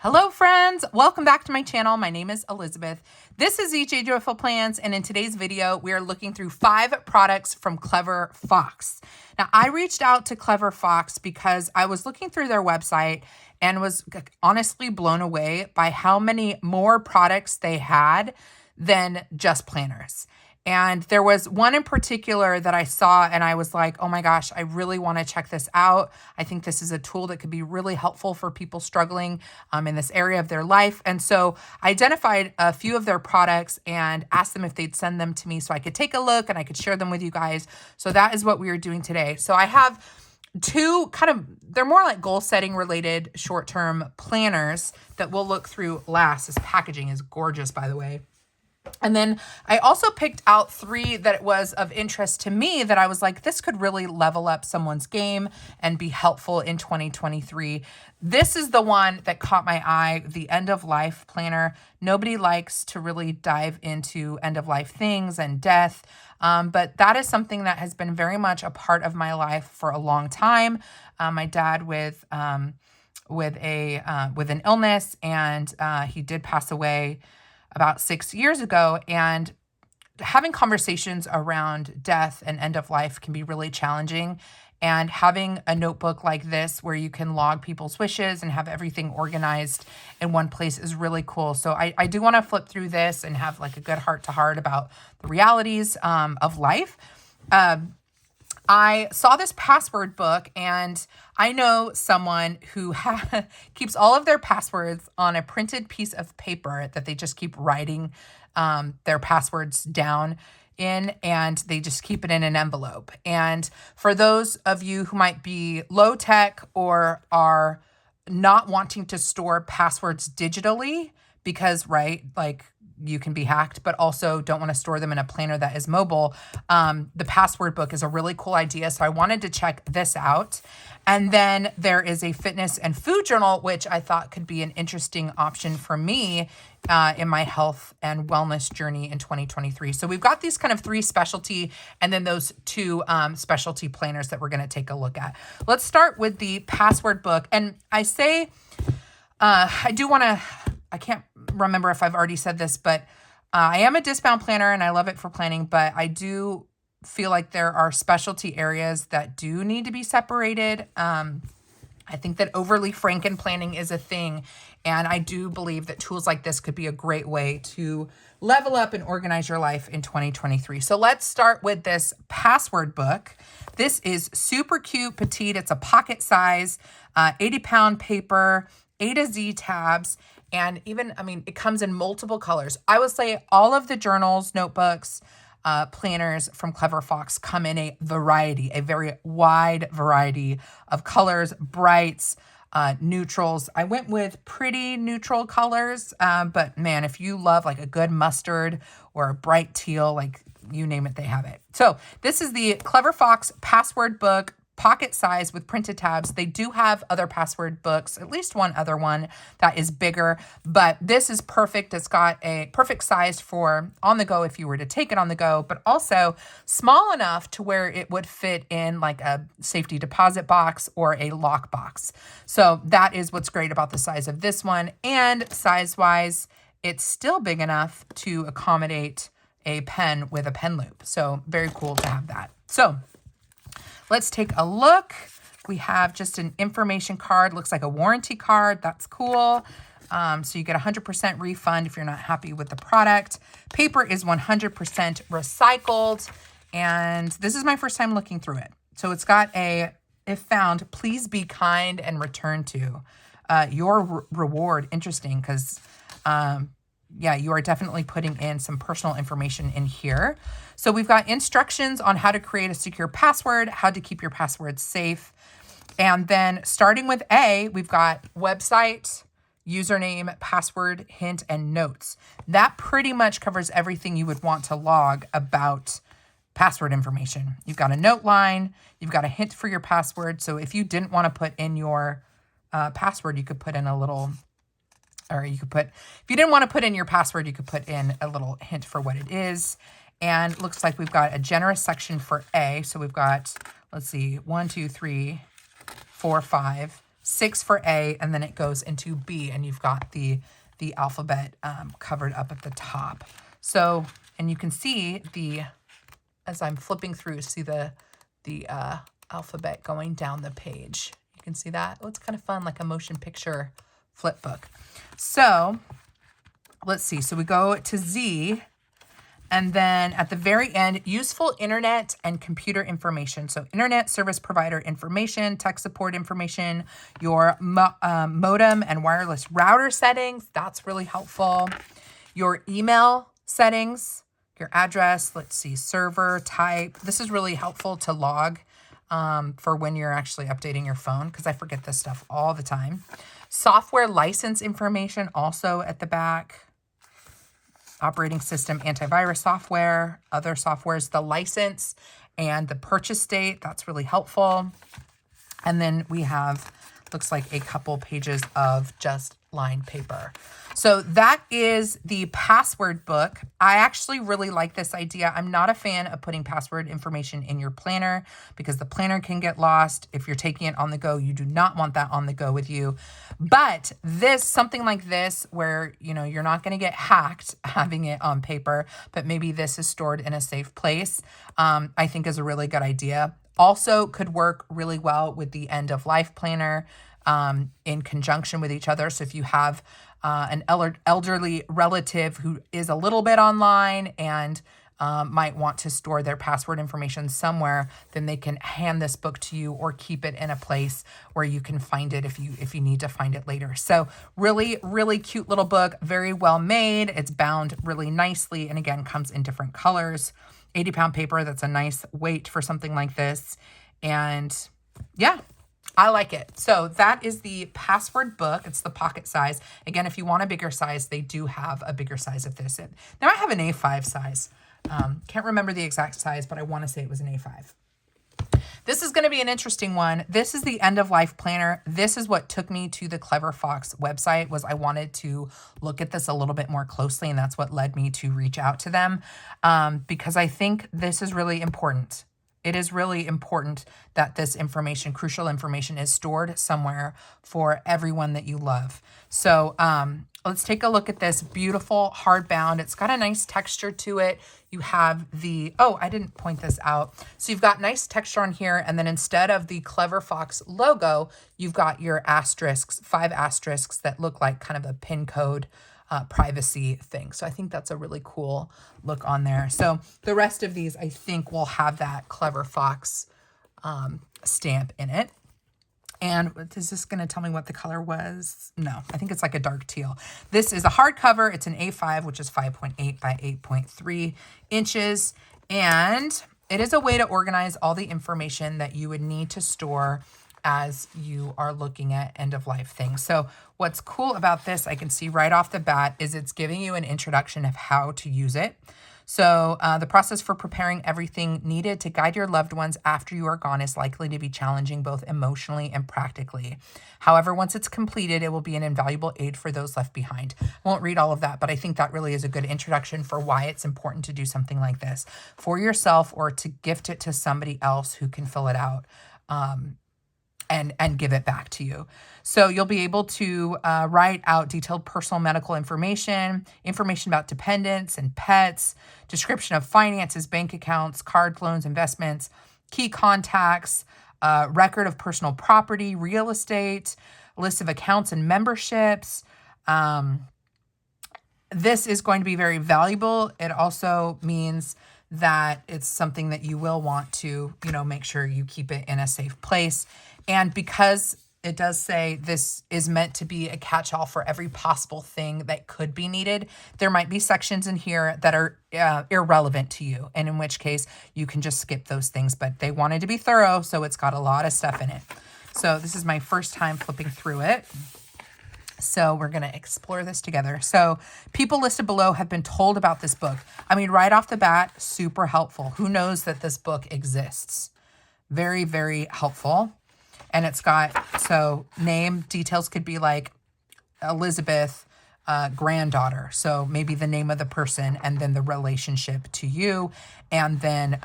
Hello friends, welcome back to my channel. My name is Elizabeth. This is EJ Joyful Plans, and in today's video, we are looking through 5 products from Clever Fox. Now, I reached out to Clever Fox because I was looking through their website and was honestly blown away by how many more products they had than just planners. And there was one in particular that I saw and I was like, oh my gosh, I really want to check this out. I think this is a tool that could be really helpful for people struggling in this area of their life. And so I identified a few of their products and asked them if they'd send them to me so I could take a look and I could share them with you guys. So that is what we are doing today. So I have 2 they're more like goal setting related short-term planners that we'll look through last. This packaging is gorgeous, by the way. And then I also picked out 3 that was of interest to me that I was like, this could really level up someone's game and be helpful in 2023. This is the one that caught my eye, the end of life planner. Nobody likes to really dive into end of life things and death. But that is something that has been very much a part of my life for a long time. My dad with an illness, and he did pass away about 6 years ago, and having conversations around death and end of life can be really challenging. And having a notebook like this where you can log people's wishes and have everything organized in one place is really cool. So I do want to flip through this and have like a good heart to heart about the realities of life. I saw this password book, and I know someone who keeps all of their passwords on a printed piece of paper that they just keep writing their passwords down in, and they just keep it in an envelope. And for those of you who might be low tech or are not wanting to store passwords digitally because, right, like you can be hacked, but also don't want to store them in a planner that is mobile, the password book is a really cool idea. So I wanted to check this out. And then there is a fitness and food journal, which I thought could be an interesting option for me in my health and wellness journey in 2023. So we've got these kind of 3 specialty and then those 2 specialty planners that we're going to take a look at. Let's start with the password book. And I say, I can't remember if I've already said this, but I am a discount planner and I love it for planning, but I do feel like there are specialty areas that do need to be separated. I think that overly franken planning is a thing, and I do believe that tools like this could be a great way to level up and organize your life in 2023. So let's start with this password book. This is super cute, petite. It's a pocket size, 80-pound paper, A to Z tabs. And even, it comes in multiple colors. I would say all of the journals, notebooks, planners from Clever Fox come in a very wide variety of colors, brights, neutrals. I went with pretty neutral colors, but man, if you love like a good mustard or a bright teal, like you name it, they have it. So this is the Clever Fox password book, pocket size with printed tabs. They do have other password books, at least one other one that is bigger, but this is perfect. It's got a perfect size for on the go if you were to take it on the go, but also small enough to where it would fit in like a safety deposit box or a lock box. So that is what's great about the size of this one. And size-wise, it's still big enough to accommodate a pen with a pen loop. So very cool to have that. So let's take a look. We have just an information card. Looks like a warranty card. That's cool. So you get 100% refund if you're not happy with the product. Paper is 100% recycled. And this is my first time looking through it. So it's got if found, please be kind and return to. Your reward, interesting, because you are definitely putting in some personal information in here. So we've got instructions on how to create a secure password, how to keep your passwords safe. And then starting with A, we've got website, username, password, hint, and notes. That pretty much covers everything you would want to log about password information. You've got a note line, you've got a hint for your password. So if you didn't want to put in your password, you could put in a little, if you didn't want to put in your password, you could put in a little hint for what it is. And it looks like we've got a generous section for A. So we've got, let's see, 1, 2, 3, 4, 5. 6 for A, and then it goes into B, and you've got the alphabet covered up at the top. So, and you can see as I'm flipping through, see the alphabet going down the page. You can see that. Oh, it's kind of fun, like a motion picture flip book. So let's see. So we go to Z, and then at the very end, useful internet and computer information. So internet service provider information, tech support information, your modem and wireless router settings. That's really helpful. Your email settings, your address, let's see, server type. This is really helpful to log for when you're actually updating your phone, because I forget this stuff all the time. Software license information also at the back. Operating system, antivirus software, other softwares, the license and the purchase date. That's really helpful. And then we have, looks like a couple pages of just lined paper. So that is the password book. I actually really like this idea. I'm not a fan of putting password information in your planner because the planner can get lost. If you're taking it on the go, you do not want that on the go with you. But something like this, where, you're not going to get hacked having it on paper, but maybe this is stored in a safe place, I think is a really good idea. Also could work really well with the end of life planner in conjunction with each other. So if you have an elderly relative who is a little bit online and might want to store their password information somewhere, then they can hand this book to you or keep it in a place where you can find it if you need to find it later. So really, really cute little book, very well made. It's bound really nicely, and again, comes in different colors. 80-pound paper, that's a nice weight for something like this. And yeah, I like it. So that is the password book. It's the pocket size. Again, if you want a bigger size, they do have a bigger size of this. They might have an A5 size. Can't remember the exact size, but I want to say it was an A5. This is going to be an interesting one. This is the end of life planner. This is what took me to the Clever Fox website. Was I wanted to look at this a little bit more closely, and that's what led me to reach out to them, because I think this is really important. It is really important that this information, crucial information, is stored somewhere for everyone that you love. So let's take a look at this beautiful hardbound. It's got a nice texture to it. You have I didn't point this out. So you've got nice texture on here. And then instead of the Clever Fox logo, you've got your asterisks, 5 asterisks that look like kind of a pin code privacy thing. So I think that's a really cool look on there. So the rest of these, I think, will have that Clever Fox stamp in it. And is this going to tell me what the color was? No, I think it's like a dark teal. This is a hardcover. It's an A5, which is 5.8 by 8.3 inches. And it is a way to organize all the information that you would need to store as you are looking at end of life things. So what's cool about this, I can see right off the bat, is it's giving you an introduction of how to use it. So the process for preparing everything needed to guide your loved ones after you are gone is likely to be challenging both emotionally and practically. However, once it's completed, it will be an invaluable aid for those left behind. I won't read all of that, but I think that really is a good introduction for why it's important to do something like this for yourself, or to gift it to somebody else who can fill it out and give it back to you. So you'll be able to write out detailed personal medical information about dependents and pets, description of finances, bank accounts, card loans, investments, key contacts, record of personal property, real estate, list of accounts and memberships. This is going to be very valuable. It also means that it's something that you will want to, make sure you keep it in a safe place. And because it does say this is meant to be a catch-all for every possible thing that could be needed, there might be sections in here that are irrelevant to you, and in which case you can just skip those things. But they wanted to be thorough, so it's got a lot of stuff in it. So this is my first time flipping through it. So we're going to explore this together. So people listed below have been told about this book. I mean, right off the bat, super helpful. Who knows that this book exists? Very, very helpful. And it's got, so name details could be like Elizabeth, granddaughter. So maybe the name of the person and then the relationship to you, and then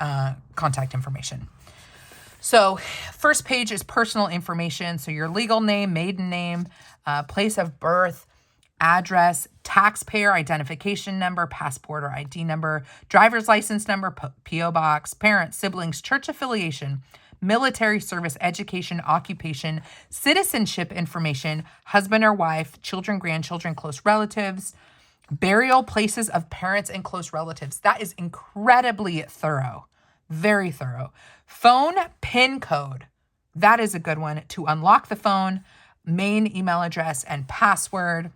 contact information. So first page is personal information. So your legal name, maiden name, place of birth, address, taxpayer identification number, passport or ID number, driver's license number, P.O. box, parents, siblings, church affiliation, military service, education, occupation, citizenship information, husband or wife, children, grandchildren, close relatives, burial places of parents and close relatives. That is incredibly thorough, very thorough. Phone PIN code. That is a good one to unlock the phone, main email address, and password.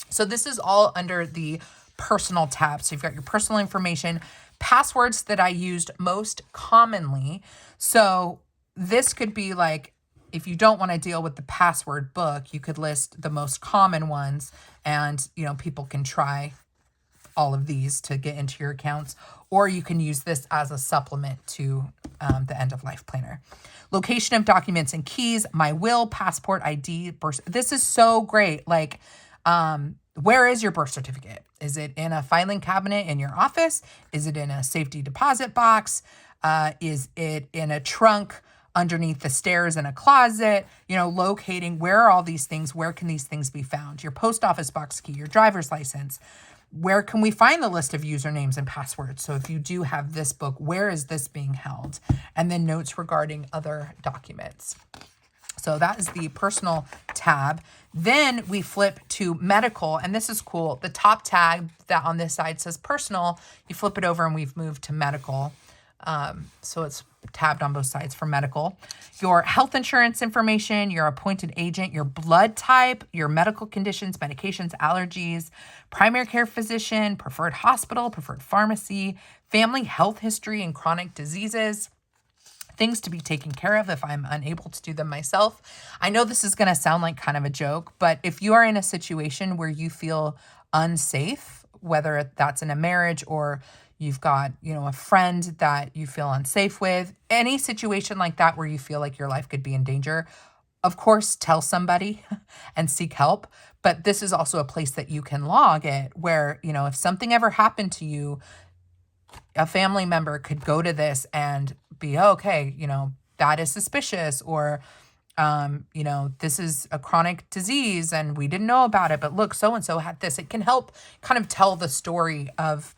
So this is all under the personal tab. So you've got your personal information, passwords that I used most commonly. So this could be like, if you don't want to deal with the password book, you could list the most common ones, and people can try all of these to get into your accounts, or you can use this as a supplement to the end of life planner. Location of documents and keys, my will, passport, ID, birth. This is so great. Like, where is your birth certificate? Is it in a filing cabinet in your office? Is it in a safety deposit box? Is it in a trunk underneath the stairs in a closet? Locating where are all these things? Where can these things be found? Your post office box key, your driver's license. Where can we find the list of usernames and passwords? So if you do have this book, where is this being held? And then notes regarding other documents. So that is the personal tab. Then we flip to medical, and this is cool. The top tag that on this side says personal, you flip it over and we've moved to medical. So it's tabbed on both sides for medical. Your health insurance information, your appointed agent, your blood type, your medical conditions, medications, allergies, primary care physician, preferred hospital, preferred pharmacy, family health history and chronic diseases, things to be taken care of if I'm unable to do them myself. I know this is going to sound like kind of a joke, but if you are in a situation where you feel unsafe, whether that's in a marriage or you've got, a friend that you feel unsafe with, any situation like that where you feel like your life could be in danger, of course, tell somebody and seek help. But this is also a place that you can log it where, if something ever happened to you, a family member could go to this and be, okay, that is suspicious, or, this is a chronic disease and we didn't know about it, but look, so-and-so had this. It can help kind of tell the story of,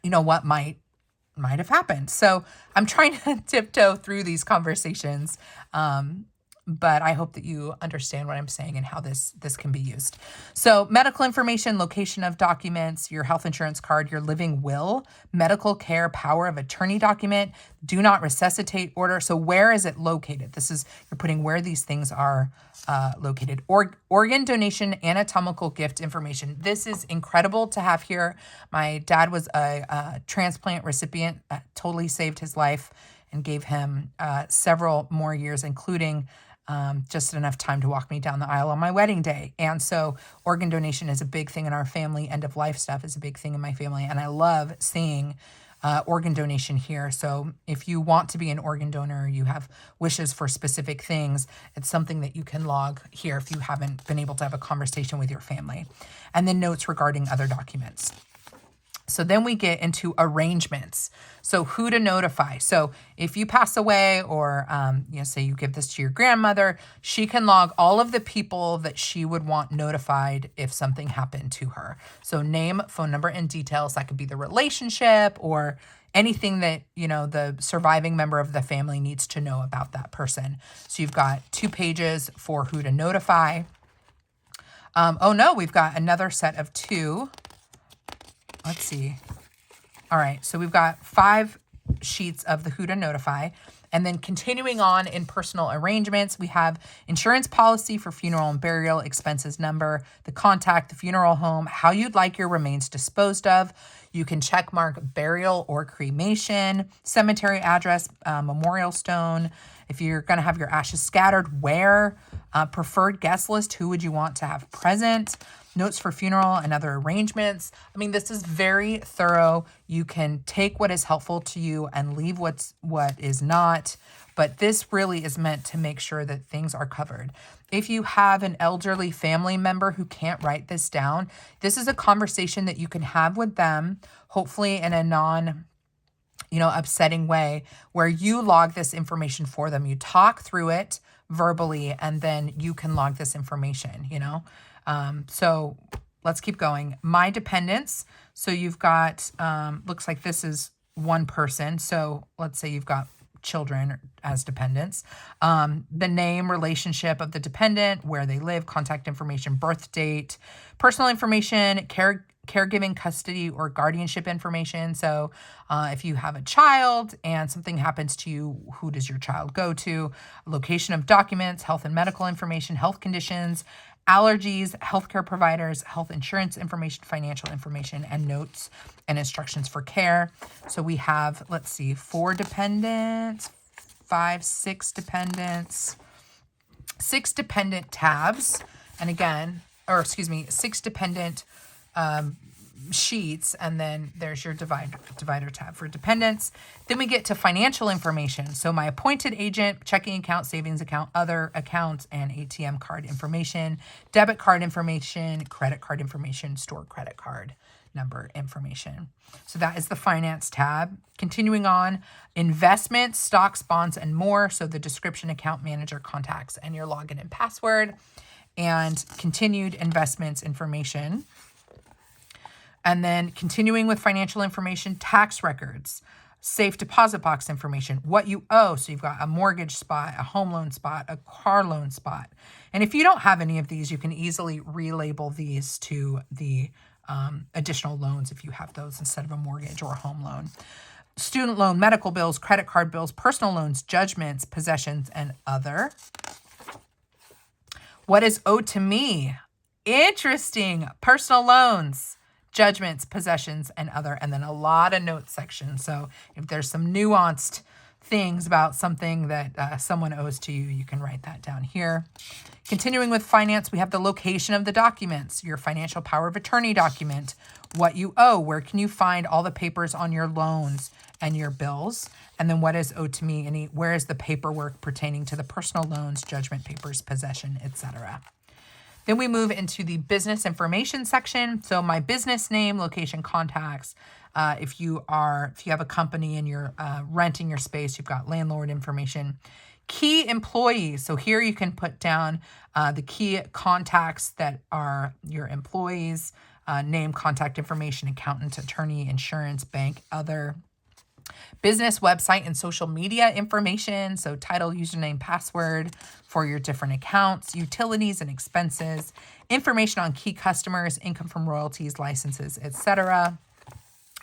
what might have happened. So I'm trying to tiptoe through these conversations. But I hope that you understand what I'm saying and how this can be used. So medical information, location of documents, your health insurance card, your living will, medical care, power of attorney document, do not resuscitate order. So where is it located? You're putting where these things are located. Organ donation, anatomical gift information. This is incredible to have here. My dad was a transplant recipient, totally saved his life and gave him several more years, including just enough time to walk me down the aisle on my wedding day. And so organ donation is a big thing in our family. End of life stuff is a big thing in my family. And I love seeing organ donation here. So if you want to be an organ donor, you have wishes for specific things, it's something that you can log here if you haven't been able to have a conversation with your family. And then notes regarding other documents. So then we get into arrangements. So who to notify. So if you pass away or, say you give this to your grandmother, she can log all of the people that she would want notified if something happened to her. So name, phone number, and details. That could be the relationship or anything that, the surviving member of the family needs to know about that person. So you've got 2 pages for who to notify. We've got another set of 2. Let's see. All right, so we've got 5 sheets of the who to notify. And then continuing on in personal arrangements, we have insurance policy for funeral and burial expenses number, the contact, the funeral home, how you'd like your remains disposed of. You can check mark burial or cremation, cemetery address, memorial stone. If you're going to have your ashes scattered, where, preferred guest list, who would you want to have present, notes for funeral and other arrangements. I mean, this is very thorough. You can take what is helpful to you and leave what is not, but this really is meant to make sure that things are covered. If you have an elderly family member who can't write this down, this is a conversation that you can have with them, hopefully in a upsetting way where you log this information for them. You talk through it verbally, and then you can log this information, So let's keep going. My dependents. So you've got, looks like this is one person. So let's say you've got children as dependents. The name, relationship of the dependent, where they live, contact information, birth date, personal information, caregiving, custody, or guardianship information. So if you have a child and something happens to you, who does your child go to? Location of documents, health and medical information, health conditions, allergies, healthcare providers, health insurance information, financial information, and notes and instructions for care. So we have, let's see, 4 dependents, 6 dependents, 6 dependent tabs. And again, 6 dependent sheets, and then there's your divider tab for dependents. Then we get to financial information. So my appointed agent, checking account, savings account, other accounts, and ATM card information, debit card information, credit card information, store credit card number information. So that is the finance tab. Continuing on, investments, stocks, bonds, and more. So the description, account manager, contacts, and your login and password, and continued investments information. And then continuing with financial information, tax records, safe deposit box information, what you owe. So you've got a mortgage spot, a home loan spot, a car loan spot. And if you don't have any of these, you can easily relabel these to the additional loans if you have those instead of a mortgage or a home loan. Student loan, medical bills, credit card bills, personal loans, judgments, possessions, and other. What is owed to me? Interesting. Personal loans, judgments, possessions, and other, and then a lot of notes section. So if there's some nuanced things about something that someone owes to you, you can write that down here. Continuing with finance, we have the location of the documents, your financial power of attorney document, what you owe, where can you find all the papers on your loans and your bills, and then what is owed to me, where is the paperwork pertaining to the personal loans, judgment papers, possession, etc. Then we move into the business information section. So my business name, location, contacts. If you have a company and you're renting your space, you've got landlord information. Key employees. So here you can put down the key contacts that are your employees, name, contact information, accountant, attorney, insurance, bank, other. Business website and social media information, so title, username, password for your different accounts, utilities and expenses, information on key customers, income from royalties, licenses, etc.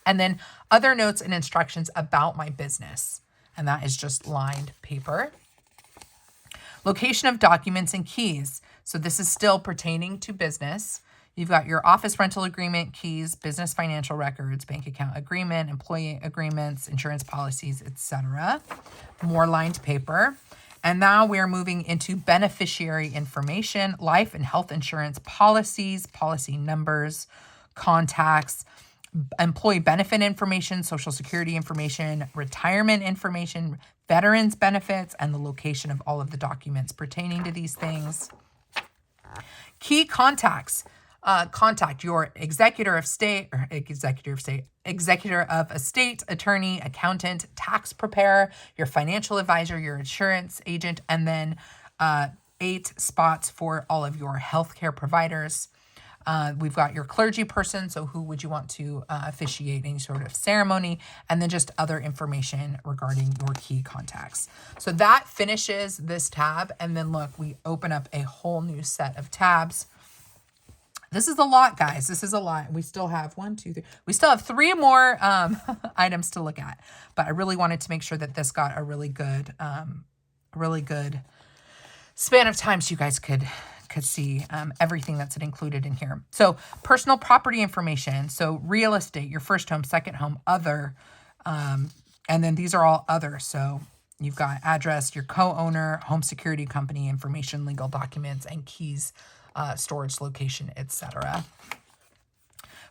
And then other notes and instructions about my business, and that is just lined paper. Location of documents and keys, so this is still pertaining to business. You've got your office rental agreement, keys, business financial records, bank account agreement, employee agreements, insurance policies, etc. More lined paper. And now we're moving into beneficiary information, life and health insurance policies, policy numbers, contacts, employee benefit information, social security information, retirement information, veterans benefits, and the location of all of the documents pertaining to these things. Key contacts. Contact your executor of estate, attorney, accountant, tax preparer, your financial advisor, your insurance agent, and then 8 spots for all of your healthcare providers. We've got your clergy person, so who would you want to officiate any sort of ceremony, and then just other information regarding your key contacts. So that finishes this tab, and then look, we open up a whole new set of tabs. This is a lot, guys. This is a lot. We still have 1, 2, 3. We still have 3 more items to look at. But I really wanted to make sure that this got a really good span of time so you guys could see everything that's included in here. So personal property information. So real estate, your first home, second home, other. And then these are all other. So you've got address, your co-owner, home security company information, legal documents, and keys, storage location, etc.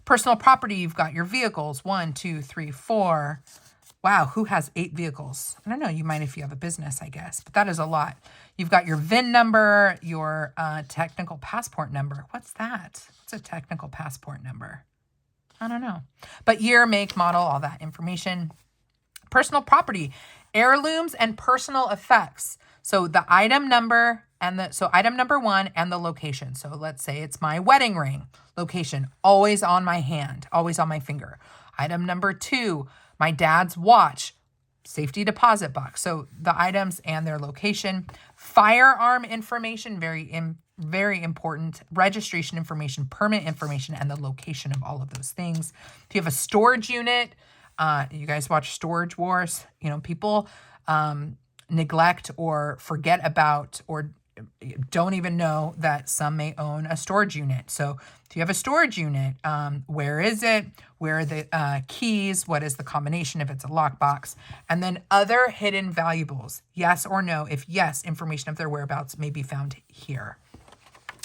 Personal property, you've got your vehicles, 1, 2, 3, 4. Wow, who has 8 vehicles? I don't know, you might if you have a business, I guess, but that is a lot. You've got your VIN number, your technical passport number. What's that? What's a technical passport number? I don't know. But year, make, model, all that information. Personal property, heirlooms and personal effects. So the item number item number 1 and the location. So let's say it's my wedding ring. Location, always on my hand, always on my finger. Item number 2, my dad's watch. Safety deposit box. So the items and their location. Firearm information, very important. Registration information, permit information, and the location of all of those things. If you have a storage unit, you guys watch Storage Wars, people neglect or forget about or don't even know that some may own a storage unit. So if you have a storage unit, where is it? Where are the keys? What is the combination if it's a lockbox? And then other hidden valuables. Yes or no? If yes, information of their whereabouts may be found here.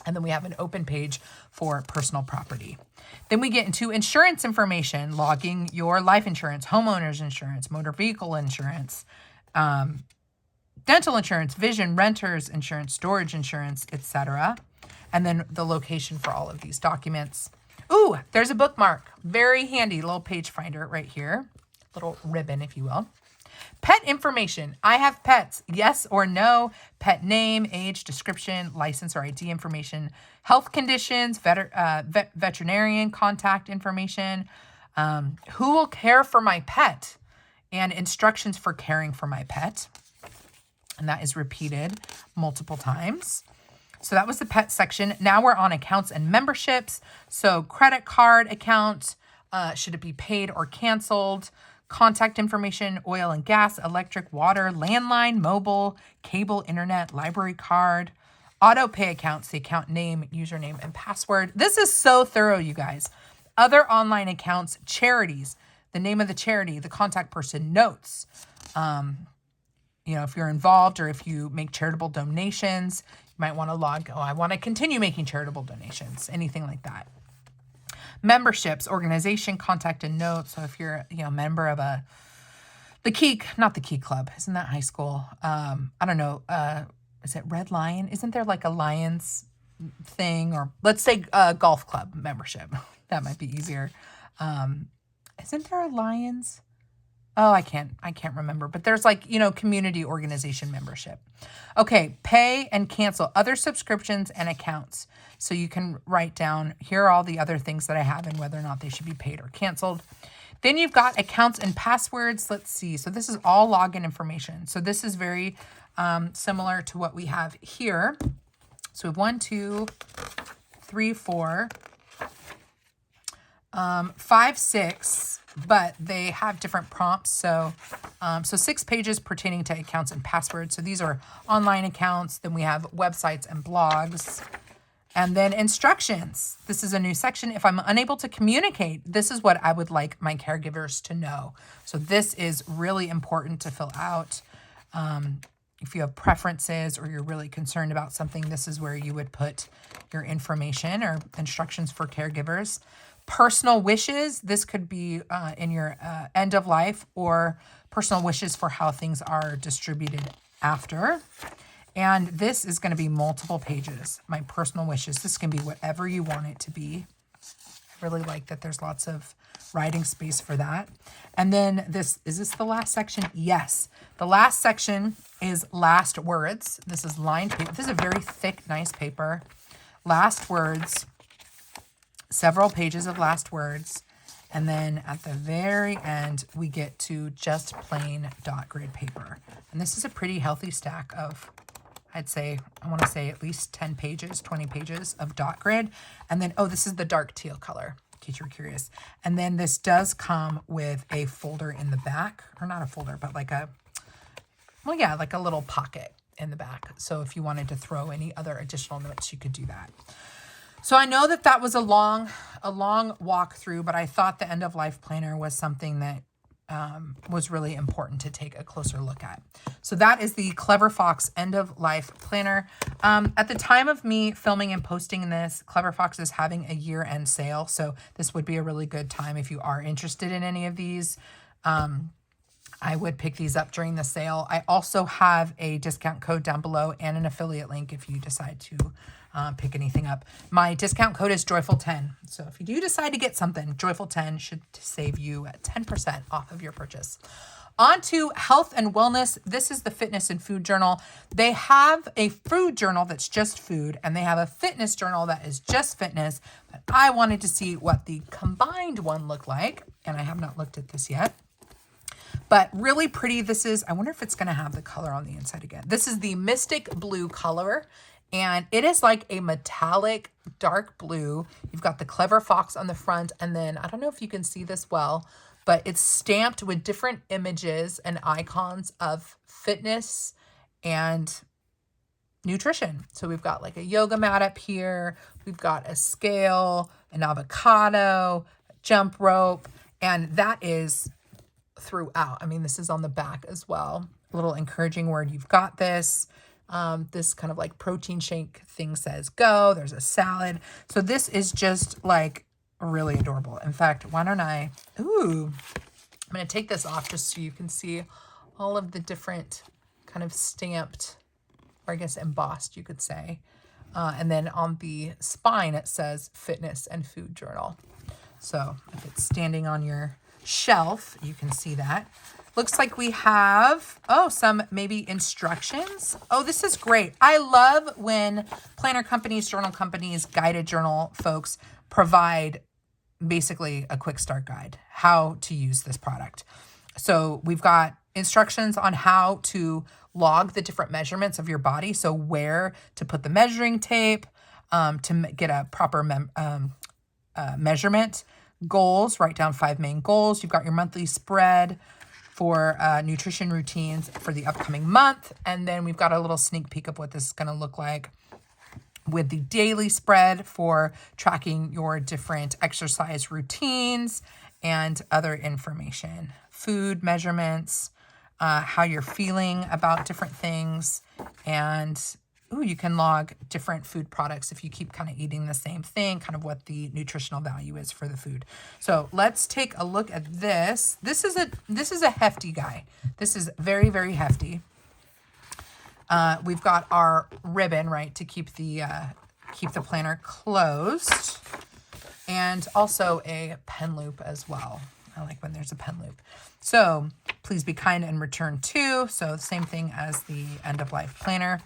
And then we have an open page for personal property. Then we get into insurance information, logging your life insurance, homeowner's insurance, motor vehicle insurance, dental insurance, vision, renter's insurance, storage insurance, etc. And then the location for all of these documents. Ooh, there's a bookmark. Very handy little page finder right here. Little ribbon, if you will. Pet information. I have pets. Yes or no. Pet name, age, description, license or ID information, health conditions, veterinarian contact information, who will care for my pet, and instructions for caring for my pet. And that is repeated multiple times. So that was the pet section. Now we're on accounts and memberships. So credit card account, should it be paid or canceled? Contact information, oil and gas, electric, water, landline, mobile, cable, internet, library card, auto pay accounts, the account name, username, and password. This is so thorough, you guys. Other online accounts, charities, the name of the charity, the contact person, notes, if you're involved or if you make charitable donations, you might want to log, I want to continue making charitable donations, anything like that. Memberships, organization, contact, and notes. So if you're, a member of the Key Club, isn't that high school? I don't know. Is it Red Lion? Isn't there like a Lions thing? Or let's say golf club membership. That might be easier. Isn't there a Lions? Oh, I can't remember, but there's community organization membership. Okay. Pay and cancel other subscriptions and accounts. So you can write down, here are all the other things that I have and whether or not they should be paid or canceled. Then you've got accounts and passwords. Let's see. So this is all login information. So this is very similar to what we have here. So we have 1, 2, 3, 4, 5, 6, but they have different prompts. So 6 pages pertaining to accounts and passwords. So these are online accounts. Then we have websites and blogs. And then instructions. This is a new section. If I'm unable to communicate, this is what I would like my caregivers to know. So this is really important to fill out. If you have preferences or you're really concerned about something, this is where you would put your information or instructions for caregivers. Personal wishes. This could be in your end of life or personal wishes for how things are distributed after. And this is going to be multiple pages. My personal wishes. This can be whatever you want it to be. I really like that there's lots of writing space for that. And then is this the last section? Yes. The last section is last words. This is lined paper. This is a very thick, nice paper. Last words. Several pages of last words. And then at the very end, we get to just plain dot grid paper. And this is a pretty healthy stack of, I want to say at least 10 pages, 20 pages of dot grid. And then, this is the dark teal color, in case you were curious. And then this does come with a folder in the back, or not a folder, but like a little pocket in the back. So if you wanted to throw any other additional notes, you could do that. So I know that was a long walk through, but I thought the end of life planner was something that was really important to take a closer look at. So that is the Clever Fox End of Life Planner. At the time of me filming and posting this, Clever Fox is having a year-end sale. So this would be a really good time if you are interested in any of these. I would pick these up during the sale. I also have a discount code down below and an affiliate link if you decide to pick anything up. My discount code is Joyful10. So if you do decide to get something, Joyful10 should save you 10% off of your purchase. On to health and wellness. This is the fitness and food journal. They have a food journal that's just food, and they have a fitness journal that is just fitness. But I wanted to see what the combined one looked like, and I have not looked at this yet. But really pretty. This is, I wonder if it's going to have the color on the inside again. This is the Mystic Blue color, and it is like a metallic dark blue. You've got the Clever Fox on the front, and then I don't know if you can see this well, but it's stamped with different images and icons of fitness and nutrition. So we've got like a yoga mat up here. We've got a scale, an avocado, a jump rope, and that is throughout. I mean, this is on the back as well. A little encouraging word. You've got this. This kind of like protein shake thing says go. There's a salad. So this is just like really adorable. In fact, why don't I'm going to take this off just so you can see all of the different kind of stamped, or I guess embossed, you could say. And then on the spine, it says fitness and food journal. So if it's standing on your shelf, you can see that. Looks like we have, some maybe instructions. Oh, this is great. I love when planner companies, journal companies, guided journal folks provide basically a quick start guide, how to use this product. So we've got instructions on how to log the different measurements of your body. So where to put the measuring tape to get a proper measurement. Goals, write down 5 main goals. You've got your monthly spread for nutrition routines for the upcoming month. And then we've got a little sneak peek of what this is going to look like with the daily spread for tracking your different exercise routines and other information, food measurements, how you're feeling about different things. And you can log different food products if you keep kind of eating the same thing, kind of what the nutritional value is for the food. So let's take a look at this. This is a hefty guy. This is very, very hefty. We've got our ribbon, right, to keep the planner closed, and also a pen loop as well. I like when there's a pen loop. So please be kind and return to. So same thing as the end of life planner.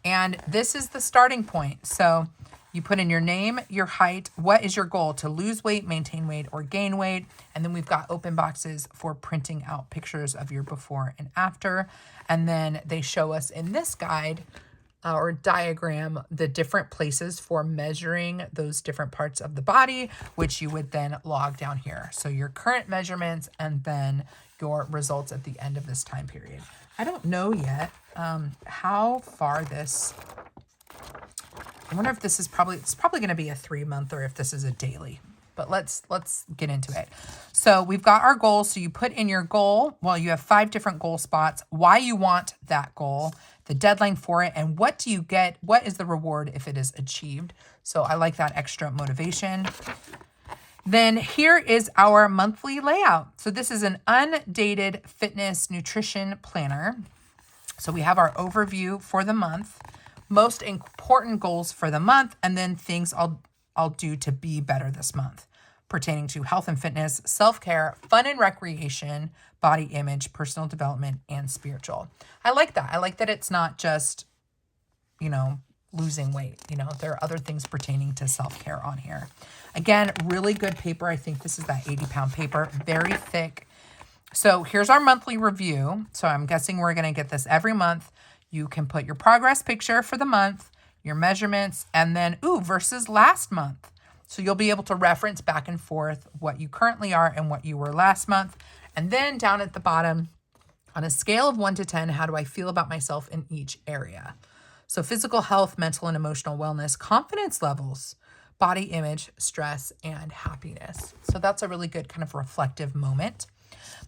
And this is the starting point. So you put in your name, your height, what is your goal, to lose weight, maintain weight, or gain weight. And then we've got open boxes for printing out pictures of your before and after. And then they show us in this guide or diagram the different places for measuring those different parts of the body, which you would then log down here. So your current measurements and then your results at the end of this time period. I don't know yet how far this, I wonder if this is it's probably going to be a 3-month or if this is a daily, but let's get into it. So we've got our goals. So you put in your goal. Well, you have 5 different goal spots, why you want that goal, the deadline for it, and what do you get? What is the reward if it is achieved? So I like that extra motivation. Then here is our monthly layout. So this is an undated fitness nutrition planner. So we have our overview for the month, most important goals for the month, and then things I'll do to be better this month, pertaining to health and fitness, self-care, fun and recreation, body image, personal development, and spiritual. I like that. I like that it's not just, losing weight. There are other things pertaining to self-care on here. Again, really good paper. I think this is that 80-pound paper, very thick. So here's our monthly review. So I'm guessing we're going to get this every month. You can put your progress picture for the month, your measurements, and then, versus last month. So you'll be able to reference back and forth what you currently are and what you were last month. And then down at the bottom, on a scale of 1 to 10, how do I feel about myself in each area? So physical health, mental and emotional wellness, confidence levels, body image, stress, and happiness. So that's a really good kind of reflective moment.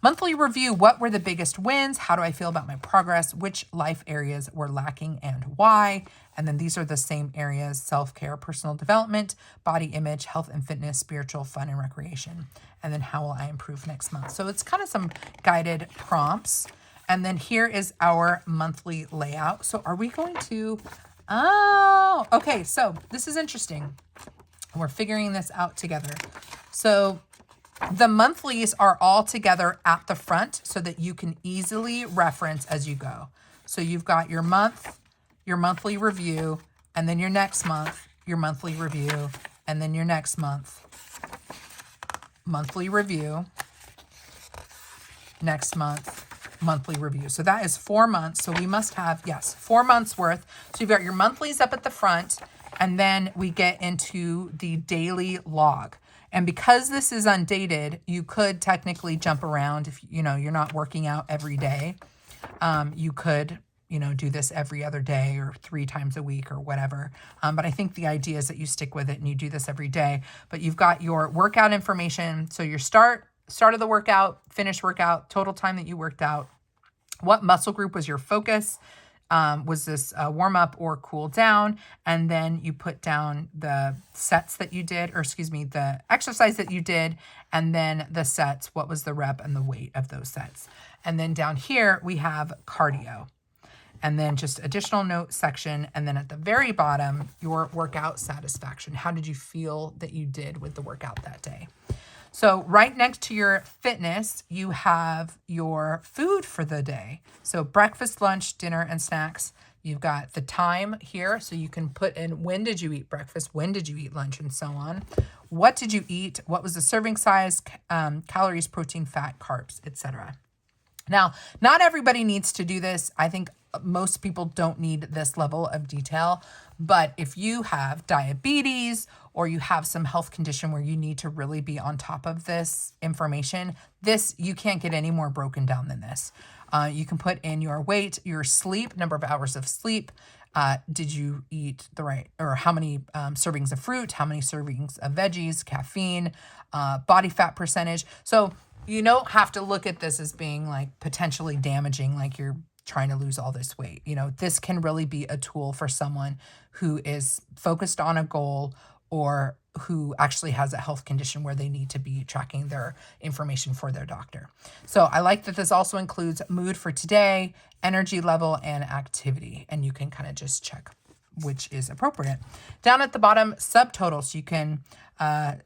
Monthly review, what were the biggest wins? How do I feel about my progress? Which life areas were lacking and why? And then these are the same areas: self-care, personal development, body image, health and fitness, spiritual, fun, and recreation. And then how will I improve next month? So it's kind of some guided prompts. And then here is our monthly layout. So are we going to, okay. So this is interesting. We're figuring this out together. So The monthlies are all together at the front so that you can easily reference as you go. So you've got your month, your monthly review, and then your next month, your monthly review, and then your next month, monthly review, next month, monthly review. So that is 4 months. So we must have, yes, 4 months worth. So you've got your monthlies up at the front, and then we get into the daily log. And because this is undated, you could technically jump around if, you know, you're not working out every day. You could, you know, do this every other day or 3 times a week or whatever. But I think the idea is that you stick with it and you do this every day. But you've got your workout information. So your start of the workout, finish workout, total time that you worked out, what muscle group was your focus, was this warm up or cool down, and then you put down the sets that you did, or excuse me, the exercise that you did, and then the sets, what was the rep and the weight of those sets. And then down here we have cardio, and then just additional note section, and then at the very bottom, your workout satisfaction. How did you feel that you did with the workout that day? So right next to your fitness, you have your food for the day. So breakfast, lunch, dinner, and snacks. You've got the time here, so you can put in when did you eat breakfast, when did you eat lunch, and so on. What did you eat? What was the serving size, calories, protein, fat, carbs, etc. Now, not everybody needs to do this. I think most people don't need this level of detail. But if you have diabetes or you have some health condition where you need to really be on top of this information, you can't get any more broken down than this. You can put in your weight, your sleep, number of hours of sleep. Did you eat the right, or how many servings of fruit, how many servings of veggies, caffeine, body fat percentage. So you don't have to look at this as being like potentially damaging, like you're trying to lose all this weight. You know, this can really be a tool for someone who is focused on a goal or who actually has a health condition where they need to be tracking their information for their doctor. So I like that this also includes mood for today, energy level, and activity. And you can kind of just check which is appropriate. Down at the bottom, subtotals. You can add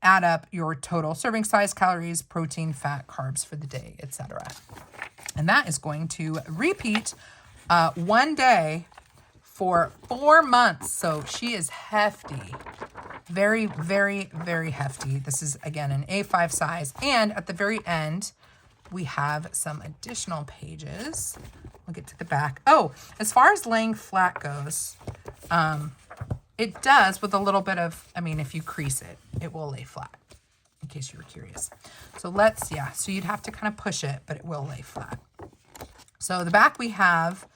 up your total serving size, calories, protein, fat, carbs for the day, etc. And that is going to repeat 1 day for 4 months. So she is hefty. Very, very, very hefty. This is, again, an A5 size. And at the very end, we have some additional pages. We'll get to the back. Oh, as far as laying flat goes, it does with a little bit of, I mean, if you crease it, it will lay flat, in case you were curious. So so you'd have to kind of push it, but it will lay flat. So the back we have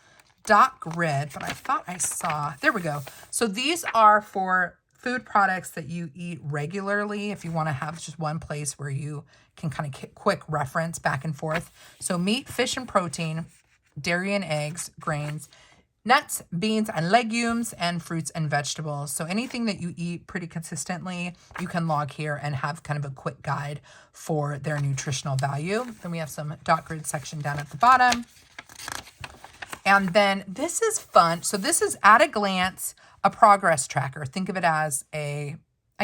dot grid, but I thought I saw, there we go. So these are for food products that you eat regularly if you want to have just one place where you can kind of quick reference back and forth. So meat, fish, and protein, dairy and eggs, grains, nuts, beans, and legumes, and fruits and vegetables. So anything that you eat pretty consistently, you can log here and have kind of a quick guide for their nutritional value. Then we have some dot grid section down at the bottom. And then this is fun. So this is at a glance, a progress tracker. Think of it as I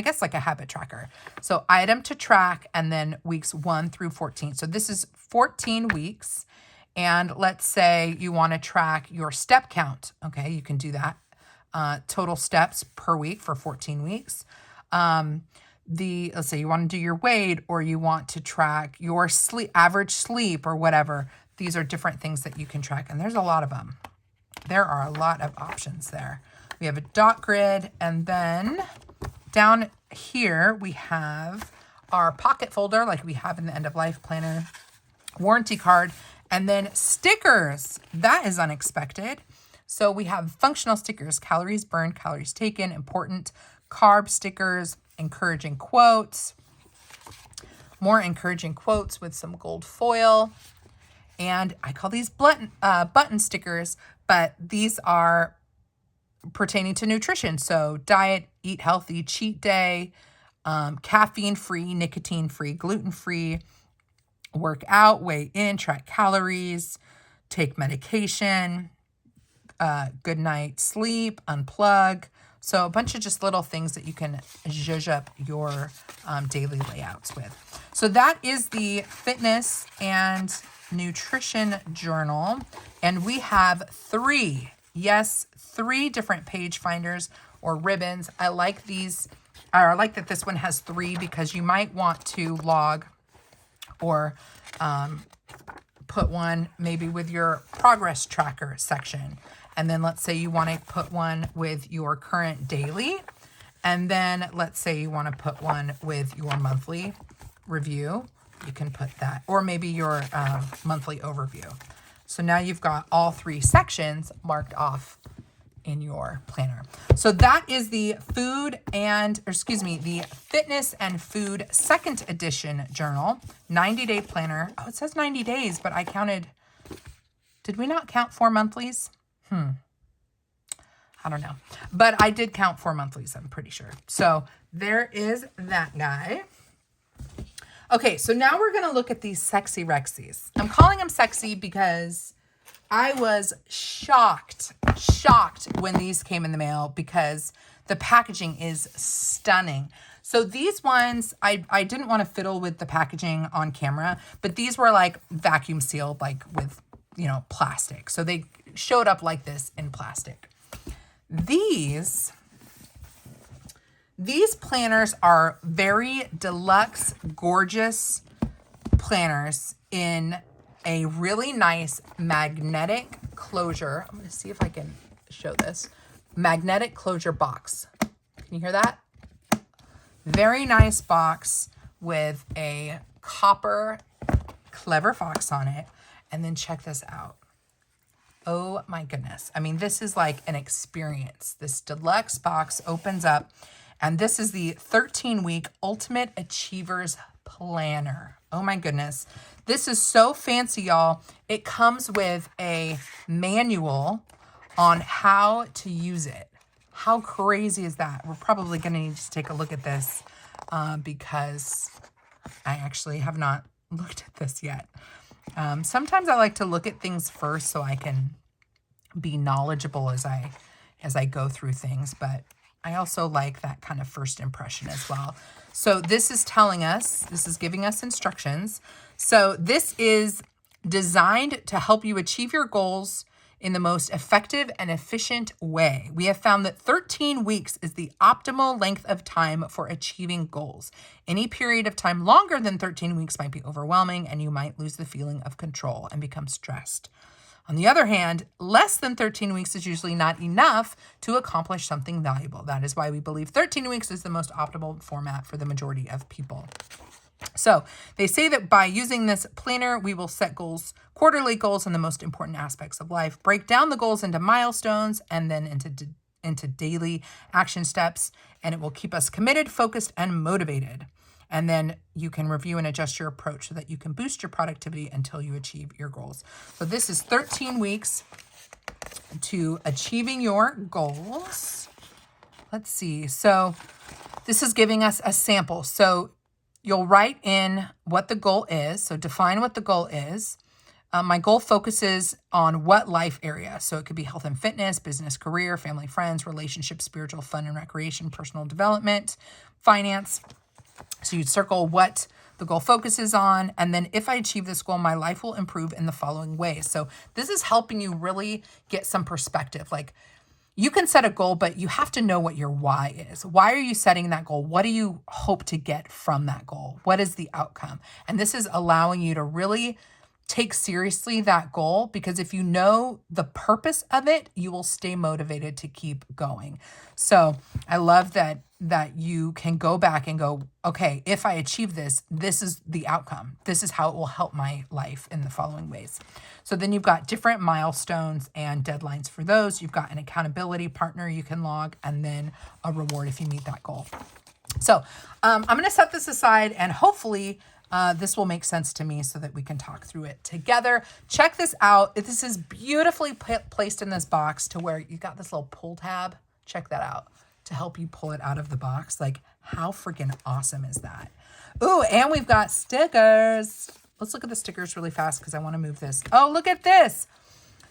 guess like a habit tracker. So item to track, and then weeks 1 through 14. So this is 14 weeks. And let's say you want to track your step count. Okay, you can do that. Total steps per week for 14 weeks. Let's say you want to do your weight, or you want to track your average sleep or whatever. These are different things that you can track. And there's a lot of them. There are a lot of options there. We have a dot grid, and then down here we have our pocket folder like we have in the end of life planner, warranty card, and then stickers. That is unexpected. So we have functional stickers, calories burned, calories taken, important, carb stickers, encouraging quotes, more encouraging quotes with some gold foil. And I call these button stickers, but these are pertaining to nutrition. So diet, eat healthy, cheat day, caffeine-free, nicotine-free, gluten-free, work out, weigh in, track calories, take medication, good night sleep, unplug. So a bunch of just little things that you can zhuzh up your daily layouts with. So that is the fitness and nutrition journal. And we have 3 different page finders or ribbons. I like these. I like that this one has 3 because you might want to log or put one maybe with your progress tracker section. And then let's say you want to put one with your current daily. And then let's say you want to put one with your monthly review. You can put that, or maybe your monthly overview. So now you've got all 3 sections marked off in your planner. So that is the the fitness and food 2nd edition journal, 90-day planner. Oh, it says 90 days, but I counted. Did we not count 4 monthlies? I don't know, but I did count 4 monthlies, I'm pretty sure. So there is that guy. Okay, so now we're going to look at these sexy Rexies. I'm calling them sexy because I was shocked when these came in the mail because the packaging is stunning. So these ones, I didn't want to fiddle with the packaging on camera, but these were like vacuum sealed, like with, plastic. So they showed up like this in plastic. These planners are very deluxe, gorgeous planners in a really nice magnetic closure. I'm going to see if I can show this. Magnetic closure box. Can you hear that? Very nice box with a copper clever fox on it. And then check this out. Oh my goodness. I mean, this is like an experience. This deluxe box opens up, and this is the 13-week Ultimate Achievers Planner. Oh my goodness. This is so fancy, y'all. It comes with a manual on how to use it. How crazy is that? We're probably going to need to take a look at this because I actually have not looked at this yet. Sometimes I like to look at things first so I can be knowledgeable as I go through things, but I also like that kind of first impression as well. So this is giving us instructions. So this is designed to help you achieve your goals in the most effective and efficient way. We have found that 13 weeks is the optimal length of time for achieving goals. Any period of time longer than 13 weeks might be overwhelming, and you might lose the feeling of control and become stressed. On the other hand, less than 13 weeks is usually not enough to accomplish something valuable. That is why we believe 13 weeks is the most optimal format for the majority of people. So they say that by using this planner, we will set goals, quarterly goals, in the most important aspects of life, break down the goals into milestones and then into daily action steps, and it will keep us committed, focused, and motivated. And then you can review and adjust your approach so that you can boost your productivity until you achieve your goals. So this is 13 weeks to achieving your goals. Let's see. So this is giving us a sample. So you'll write in what the goal is. So define what the goal is. My goal focuses on what life area. So it could be health and fitness, business, career, family, friends, relationships, spiritual, fun and recreation, personal development, finance. So you'd circle what the goal focuses on. And then if I achieve this goal, my life will improve in the following ways. So this is helping you really get some perspective. Like, you can set a goal, but you have to know what your why is. Why are you setting that goal? What do you hope to get from that goal? What is the outcome? And this is allowing you to really take seriously that goal, because if you know the purpose of it, you will stay motivated to keep going. So I love that you can go back and go, okay, if I achieve this, this is the outcome. This is how it will help my life in the following ways. So then you've got different milestones and deadlines for those. You've got an accountability partner you can log, and then a reward if you meet that goal. So I'm going to set this aside, and hopefully this will make sense to me so that we can talk through it together. Check this out. This is beautifully placed in this box to where you got this little pull tab. Check that out to help you pull it out of the box. Like, how freaking awesome is that? Ooh, and we've got stickers. Let's look at the stickers really fast because I want to move this. Oh, look at this.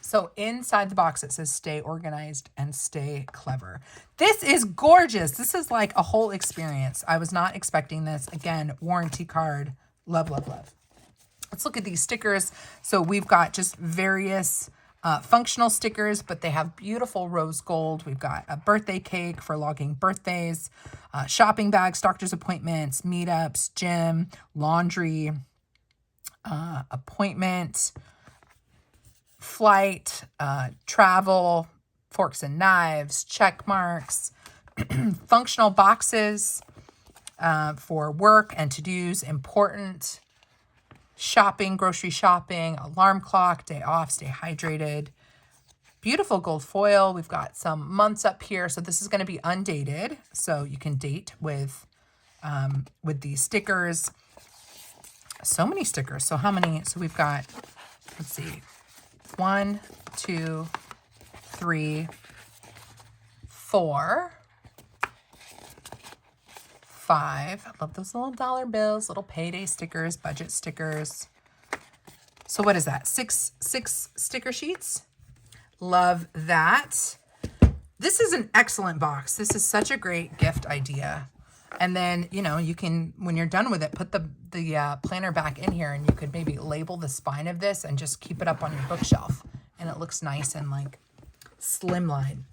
So inside the box, it says stay organized and stay clever. This is gorgeous. This is like a whole experience. I was not expecting this. Again, warranty card, Love, love, love. Let's look at these stickers. So we've got just various functional stickers, but they have beautiful rose gold. We've got a birthday cake for logging birthdays, shopping bags, doctor's appointments, meetups, gym, laundry, appointment, flight, travel, forks and knives, check marks, functional boxes for work and to-dos, important, shopping, grocery shopping, alarm clock, day off, stay hydrated. Beautiful gold foil. We've got some months up here. So this is going to be undated. So you can date with these stickers. So many stickers. So how many? So we've got, let's see, 1, 2, 3, 4, 5. I love those little dollar bills, little payday stickers, budget stickers. So what is that? Six sticker sheets. Love that. This is an excellent box. This is such a great gift idea. And then, you know, you can, when you're done with it, put the planner back in here, and you could maybe label the spine of this and just keep it up on your bookshelf. And it looks nice and like slimline.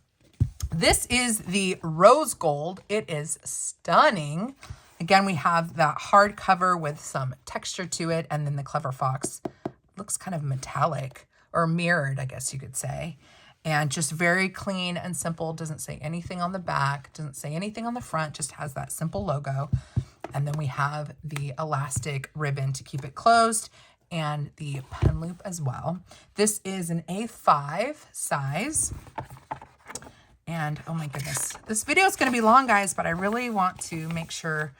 This is the rose gold. It is stunning. Again, we have that hardcover with some texture to it, and then the Clever Fox. It looks kind of metallic or mirrored, I guess you could say. And just very clean and simple. Doesn't say anything on the back, doesn't say anything on the front, just has that simple logo. And then we have the elastic ribbon to keep it closed and the pen loop as well. This is an A5 size. And oh my goodness, this video is going to be long, guys, but I really want to make sure,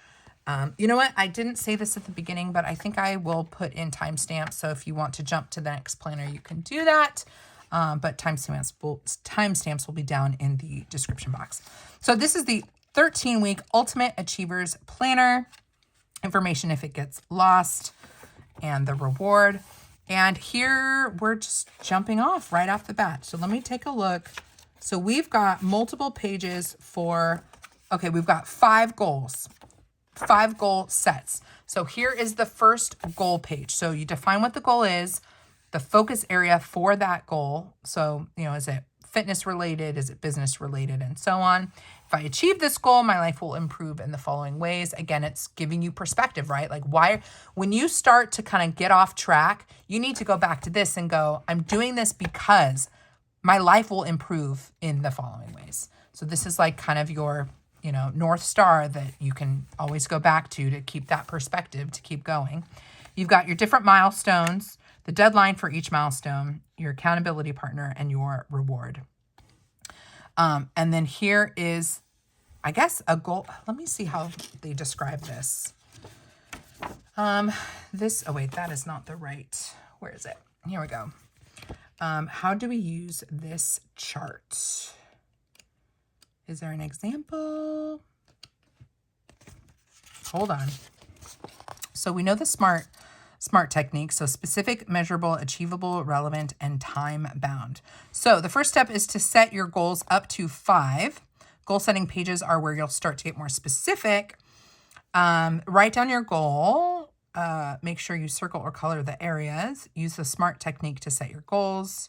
you know what? I didn't say this at the beginning, but I think I will put in timestamps. So if you want to jump to the next planner, you can do that. But timestamps will be down in the description box. So this is the 13-week Ultimate Achievers Planner. Information if it gets lost and the reward. And here we're just jumping off right off the bat. So let me take a look. So we've got multiple pages for, okay, we've got 5 goals, 5 goal sets. So here is the first goal page. So you define what the goal is, the focus area for that goal. So, you know, is it fitness related? Is it business related? And so on. If I achieve this goal, my life will improve in the following ways. Again, it's giving you perspective, right? Like why, when you start to kind of get off track, you need to go back to this and go, I'm doing this because my life will improve in the following ways. So this is like kind of your, you know, North Star that you can always go back to keep that perspective, to keep going. You've got your different milestones, the deadline for each milestone, your accountability partner, and your reward. And then here is, I guess, a goal. Let me see how they describe this. Oh wait, that is not the right, where is it? Here we go. How do we use this chart? Is there an example? Hold on. So we know the SMART technique. So specific, measurable, achievable, relevant, and time bound. So the first step is to set your goals up to 5. Goal setting pages are where you'll start to get more specific. Write down your goal. Make sure you circle or color the areas. Use the SMART technique to set your goals.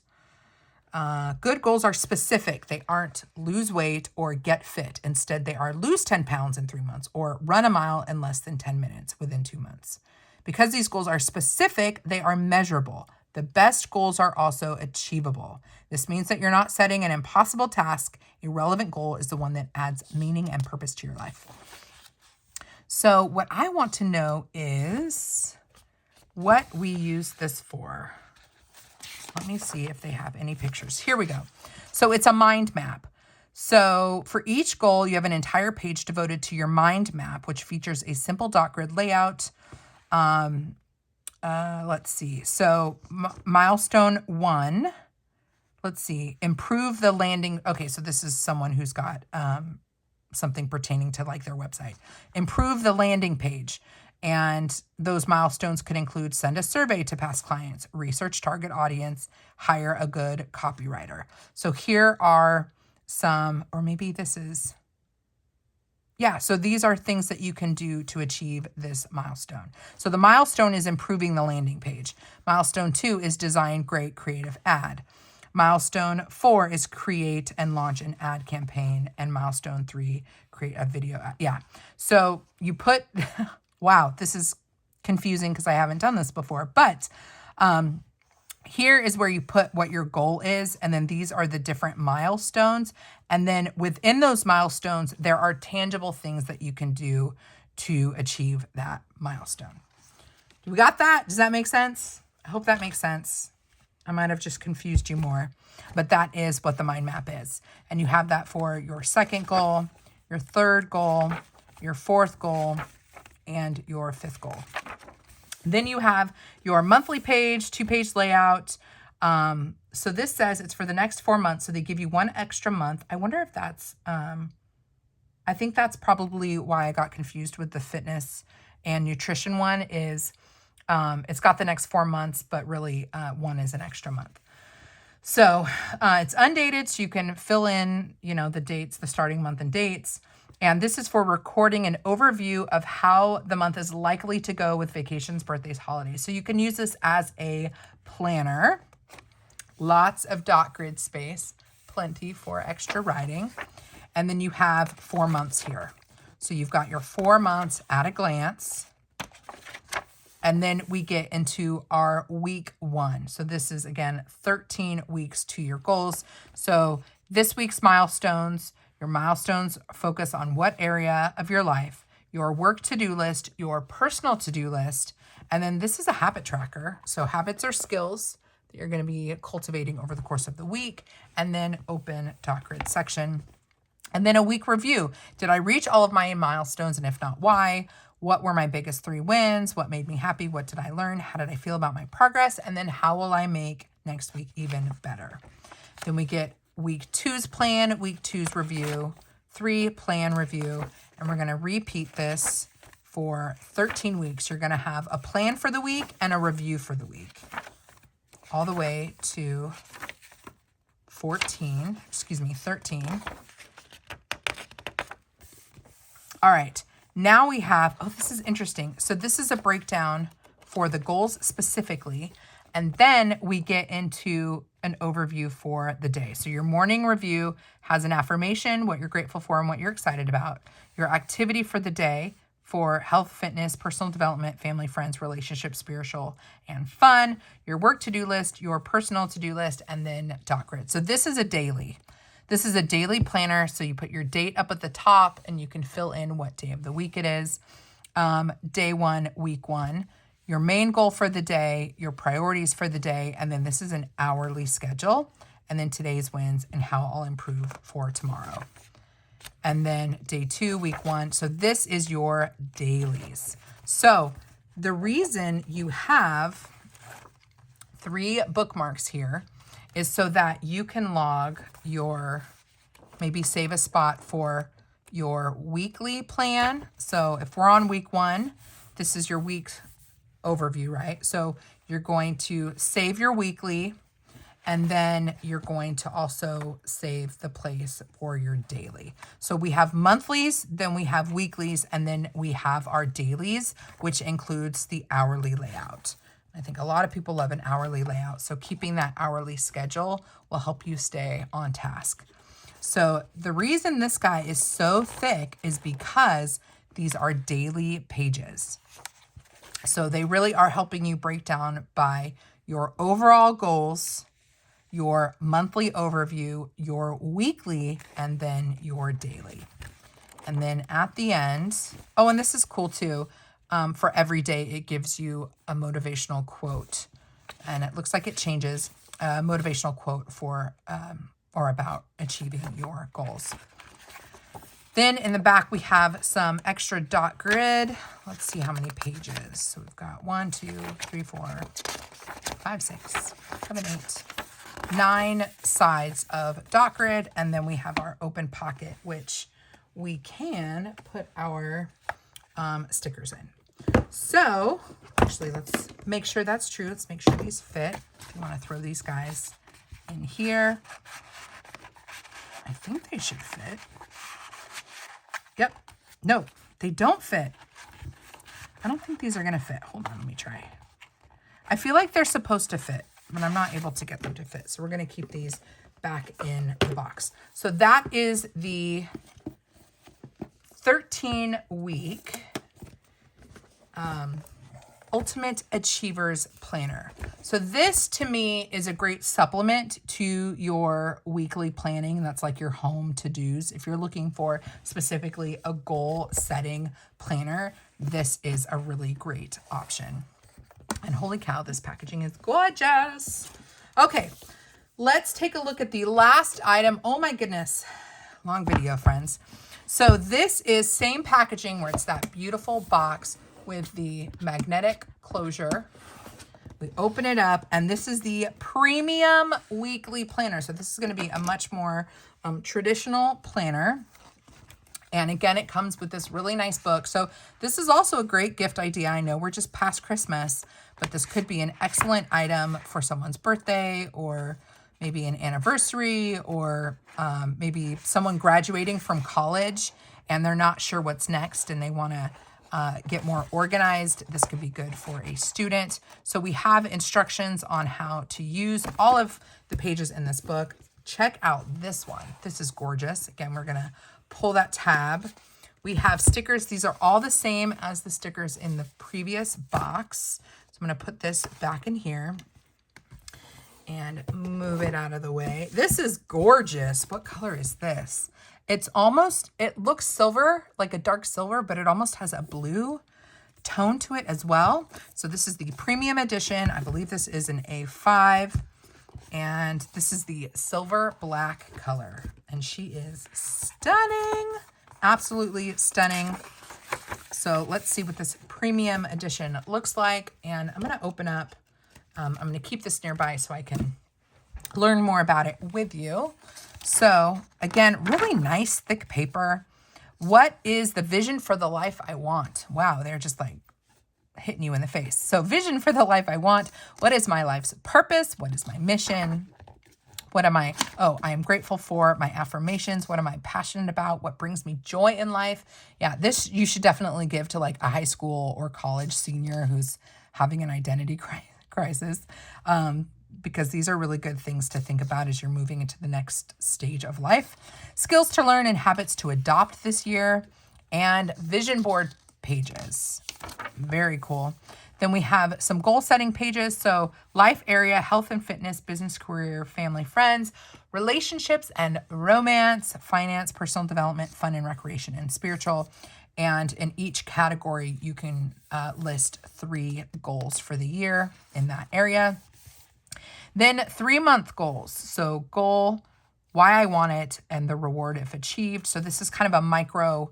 Good goals are specific. They aren't lose weight or get fit. Instead, they are lose 10 pounds in 3 months or run a mile in less than 10 minutes within 2 months. Because these goals are specific, they are measurable. The best goals are also achievable. This means that you're not setting an impossible task. A relevant goal is the one that adds meaning and purpose to your life. So what I want to know is what we use this for. Let me see if they have any pictures. Here we go. So it's a mind map. So for each goal, you have an entire page devoted to your mind map, which features a simple dot grid layout. Let's see. So milestone 1, let's see, improve the landing. Okay. So this is someone who's got, something pertaining to like their website. Improve the landing page. And those milestones could include send a survey to past clients, research target audience, hire a good copywriter. So here are some, or maybe this is, Yeah, so these are things that you can do to achieve this milestone. So the milestone is improving the landing page. Milestone 2 is design great creative ad. Milestone 4 is create and launch an ad campaign. And milestone 3, create a video ad. Yeah, so you put, wow, this is confusing because I haven't done this before, but here is where you put what your goal is, and then these are the different milestones. And then within those milestones, there are tangible things that you can do to achieve that milestone. We got that? Does that make sense? I hope that makes sense. I might have just confused you more, but that is what the mind map is. And you have that for your second goal, your third goal, your fourth goal, and your fifth goal. Then you have your monthly page, 2-page layout. So this says it's for the next 4 months. So they give you 1 extra month. I wonder if that's, I think that's probably why I got confused with the fitness and nutrition one is it's got the next 4 months, but really 1 is an extra month. So it's undated, so you can fill in, the dates, the starting month and dates. And this is for recording an overview of how the month is likely to go with vacations, birthdays, holidays. So you can use this as a planner. Lots of dot grid space, plenty for extra writing. And then you have 4 months here. So you've got your 4 months at a glance. And then we get into our week 1. So this is, again, 13 weeks to your goals. So this week's milestones, your milestones focus on what area of your life, your work to-do list, your personal to-do list, and then this is a habit tracker. So habits are skills that you're going to be cultivating over the course of the week, and then open dot grid section. And then a week review. Did I reach all of my milestones? And if not, why? What were my biggest 3 wins? What made me happy? What did I learn? How did I feel about my progress? And then how will I make next week even better? Then we get week 2's plan, week 2's review, 3 plan review, and we're going to repeat this for 13 weeks. You're going to have a plan for the week and a review for the week, all the way to 13. All right, now we have, this is interesting. So this is a breakdown for the goals specifically, and then we get into an overview for the day. So your morning review has an affirmation, what you're grateful for and what you're excited about. Your activity for the day for health, fitness, personal development, family, friends, relationships, spiritual, and fun. Your work to-do list, your personal to-do list, and then dot grid. So this is a daily. This is a daily planner. So you put your date up at the top and you can fill in what day of the week it is. Day 1, week 1. Your main goal for the day, your priorities for the day, and then this is an hourly schedule, and then today's wins and how I'll improve for tomorrow. And then day 2, week 1. So this is your dailies. So the reason you have 3 bookmarks here is so that you can log your, maybe save a spot for your weekly plan. So if we're on week 1, this is your week overview, right? So you're going to save your weekly, and then you're going to also save the place for your daily. So we have monthlies, then we have weeklies, and then we have our dailies, which includes the hourly layout. I think a lot of people love an hourly layout. So keeping that hourly schedule will help you stay on task. So the reason this guy is so thick is because these are daily pages. So they really are helping you break down by your overall goals, your monthly overview, your weekly, and then your daily. And then at the end, and this is cool too. For every day, it gives you a motivational quote. And it looks like it changes. A motivational quote for or about achieving your goals. Then in the back, we have some extra dot grid. Let's see how many pages. So we've got 1, 2, 3, 4, 5, 6, 7, 8, 9 sides of dot grid. And then we have our open pocket, which we can put our stickers in. So actually, let's make sure that's true. Let's make sure these fit. You want to throw these guys in here. I think they should fit. Yep, No, they don't fit. I don't think these are going to fit. Hold on, let me try. I feel like they're supposed to fit, but I'm not able to get them to fit. So we're going to keep these back in the box. So that is the 13-week Ultimate Achievers Planner. So this to me is a great supplement to your weekly planning. That's like your home to-dos. If you're looking for specifically a goal setting planner, this is a really great option. And holy cow, this packaging is gorgeous. Okay, let's take a look at the last item. Oh my goodness, long video, friends. So this is same packaging where it's that beautiful box with the magnetic closure. We open it up, and this is the premium weekly planner. So this is going to be a much more traditional planner. And again, it comes with this really nice book. So this is also a great gift idea. I know we're just past Christmas, but this could be an excellent item for someone's birthday, or maybe an anniversary, or maybe someone graduating from college and they're not sure what's next and they want to get more organized. This could be good for a student. So we have instructions on how to use all of the pages in this book. Check out this one. This is gorgeous. Again, we're going to pull that tab. We have stickers. These are all the same as the stickers in the previous box. So I'm going to put this back in here and move it out of the way. This is gorgeous. What color is this? It's almost, it looks silver, like a dark silver, but it almost has a blue tone to it as well. So this is the premium edition. I believe this is an A5, and this is the silver black color. And she is stunning, absolutely stunning. So let's see what this premium edition looks like. And I'm going to open up, I'm going to keep this nearby so I can learn more about it with you. So again, really nice thick paper. What is the vision for the life I want? Wow, they're just like hitting you in the face. So vision for the life I want. What is my life's purpose? What is my mission? What am I? Oh, I am grateful for. My affirmations. What am I passionate about? What brings me joy in life? Yeah, this you should definitely give to like a high school or college senior who's having an identity crisis. Because these are really good things to think about as you're moving into the next stage of life. Skills to learn and habits to adopt this year, and vision board pages. Very cool. Then we have some goal setting pages. So life area, health and fitness, business, career, family, friends, relationships and romance, finance, personal development, fun and recreation, and spiritual. And in each category, you can list 3 goals for the year in that area. Then 3-month goals. So goal, why I want it, and the reward if achieved. So this is kind of a micro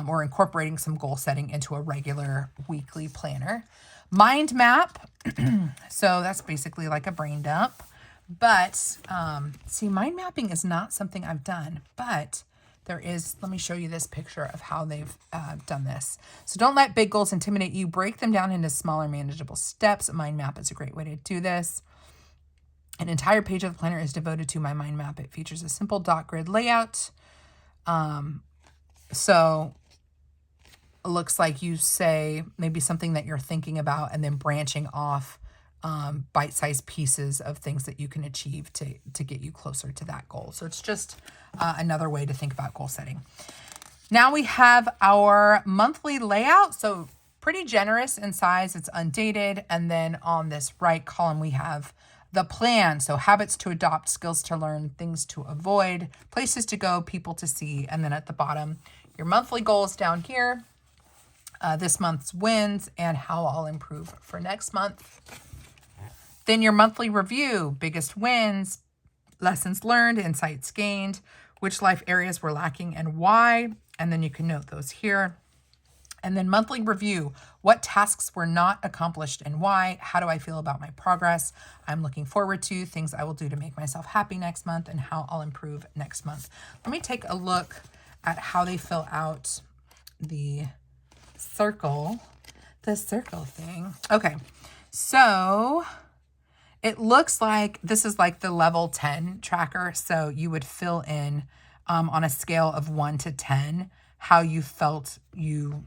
or incorporating some goal setting into a regular weekly planner. Mind map. So that's basically like a brain dump. But see, mind mapping is not something I've done, but there is, let me show you this picture of how they've done this. So don't let big goals intimidate you. Break them down into smaller, manageable steps. A mind map is a great way to do this. An entire page of the planner is devoted to my mind map. It features a simple dot grid layout. So it looks like you say maybe something that you're thinking about and then branching off bite-sized pieces of things that you can achieve to get you closer to that goal. So it's just another way to think about goal setting. Now we have our monthly layout. So pretty generous in size. It's undated. And then on this right column, we have the plan. So habits to adopt, skills to learn, things to avoid, places to go, people to see. And then at the bottom, your monthly goals down here, this month's wins, and how I'll improve for next month. Then your monthly review, biggest wins, lessons learned, insights gained, which life areas were lacking and why. And then you can note those here. And then monthly review, what tasks were not accomplished and why? How do I feel about my progress? I'm looking forward to things I will do to make myself happy next month and how I'll improve next month. Let me take a look at how they fill out the circle thing. Okay, so it looks like this is like the level 10 tracker. So you would fill in on a scale of 1 to 10 how you felt you,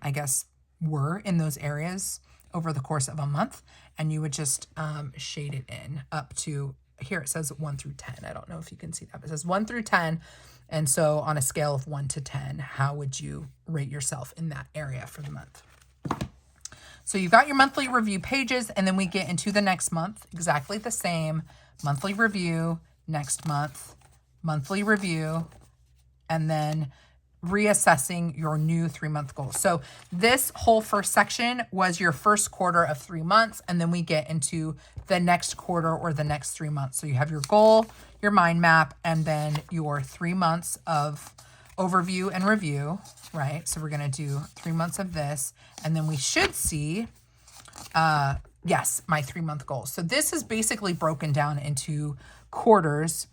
I guess, were in those areas over the course of a month. And you would just shade it in up to, here it says 1 through 10. I don't know if you can see that, but it says 1 through 10. And so on a scale of 1 to 10, how would you rate yourself in that area for the month? So you've got your monthly review pages, and then we get into the next month, exactly the same. Monthly review, next month, monthly review, and then reassessing your new 3-month goals. So this whole first section was your first quarter of 3 months, and then we get into the next quarter or the next 3 months. So you have your goal, your mind map, and then your 3 months of overview and review, right? So we're going to do 3 months of this, and then we should see, yes, my 3-month goals. So this is basically broken down into quarters.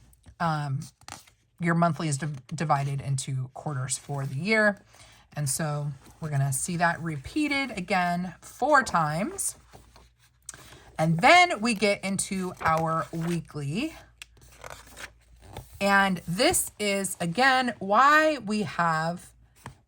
Your monthly is divided into quarters for the year. And so we're going to see that repeated again 4 times. And then we get into our weekly. And this is, again, why we have